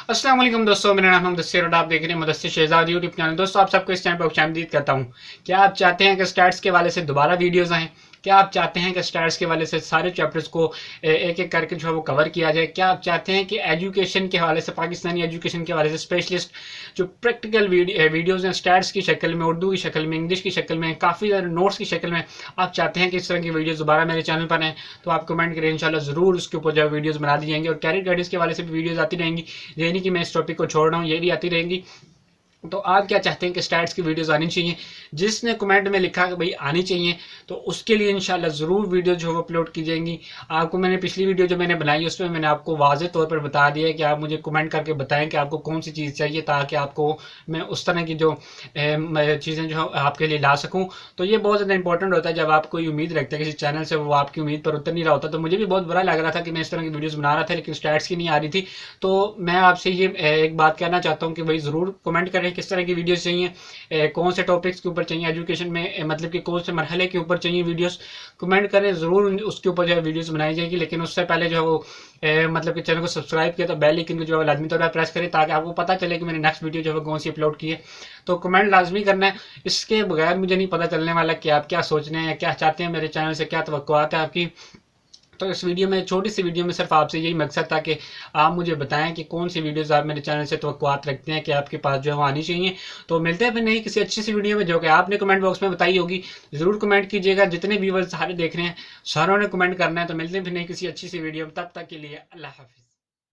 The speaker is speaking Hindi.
अस्सलाम वालेकुम दोस्तों, मेरा नाम है मुदस्सिर और आप देख रहे हैं मुदस्सिर शहजाद यूट्यूब चैनल। दोस्तों, आप सबको इस चैनल पर खुशामदीद करता हूं। क्या आप चाहते हैं कि स्टैट्स के वाले से दोबारा वीडियोस आएँ? क्या आप चाहते हैं कि स्टैट्स के वाले से सारे चैप्टर्स को एक एक करके जो है वो कवर किया जाए? क्या आप चाहते हैं कि एजुकेशन के हवाले से, पाकिस्तानी एजुकेशन के हवाले से स्पेशलिस्ट जो प्रैक्टिकल वीडियोज़ हैं स्टैट्स की शक्ल में, उर्दू की शक्ल में, इंग्लिश की शक्ल में, काफ़ी सारे नोट्स की शक्ल में, आप चाहते हैं कि इस तरह की वीडियोज़ दोबारा मेरे चैनल पर आएँ? तो आप कमेंट करें, इंशाल्लाह ज़रूर उसके ऊपर जो है वीडियोज़ बना दी जाएंगी। और कैरियर गाइडेंस के हवाले से भी वीडियोज़ आती रहेंगी। ये नहीं कि मैं इस टॉपिक को छोड़ रहा हूँ, ये भी आती रहेंगी। तो आप क्या चाहते हैं कि स्टैट्स की वीडियोस आनी चाहिए? जिसने कमेंट में लिखा कि भाई आनी चाहिए, तो उसके लिए इंशाल्लाह ज़रूर वीडियो जो है अपलोड की जाएंगी। आपको मैंने पिछली वीडियो जो मैंने बनाई उसमें मैंने आपको वाज़ेह तौर पर बता दिया है कि आप मुझे कमेंट करके बताएं कि आपको कौन सी चीज़ चाहिए, ताकि आपको मैं उस तरह की जो चीज़ें जो आपके लिए ला सकूँ। तो ये बहुत ज़्यादा इंपॉर्टेंट होता है। जब आप कोई उम्मीद रखते हैं किसी चैनल से, वो आपकी उम्मीद पर उतर नहीं रहा होता। तो मुझे भी बहुत बुरा लग रहा था कि मैं इस तरह की वीडियोज़ बना रहा था लेकिन स्टैट्स की नहीं आ रही थी। तो मैं आपसे ये एक बात कहना चाहता हूँ कि भाई ज़रूर कमेंट करें किस तरह की वीडियोस चाहिए, कौन से टॉपिक्स के ऊपर चाहिए एजुकेशन में, मतलब कि कौन से मरहले के ऊपर चाहिए वीडियोस। कमेंट करें, ज़रूर उसके ऊपर जो है वीडियोस बनाई जाएगी। लेकिन उससे पहले जो है वो मतलब कि चैनल को सब्सक्राइब किया तो बेल आइकन को जो है लाजमी तौर पर प्रेस करें, ताकि आपको पता चले कि मैंने नेक्स्ट वीडियो जो है कौन सी अपलोड की है। तो कमेंट लाजमी करना है, इसके बगैर मुझे नहीं पता चलने वाला कि आप क्या सोच रहे हैं, क्या चाहते हैं मेरे चैनल से, क्या तवक्कुआत है आपकी। तो इस वीडियो में, छोटी सी वीडियो में, सिर्फ आपसे यही मकसद था कि आप मुझे बताएं कि कौन सी वीडियोस आप मेरे चैनल से तवक्कुआत रखते हैं कि आपके पास जो है वो आनी चाहिए। तो मिलते हैं फिर नहीं किसी अच्छी सी वीडियो में, जो कि आपने कमेंट बॉक्स में बताई होगी। ज़रूर कमेंट कीजिएगा। जितने व्यूअर्स सारे देख रहे हैं सारों ने कमेंट करना है। तो मिलते हैं फिर नहीं किसी अच्छी सी वीडियो में, तब तक के लिए अल्लाह हाफिज़।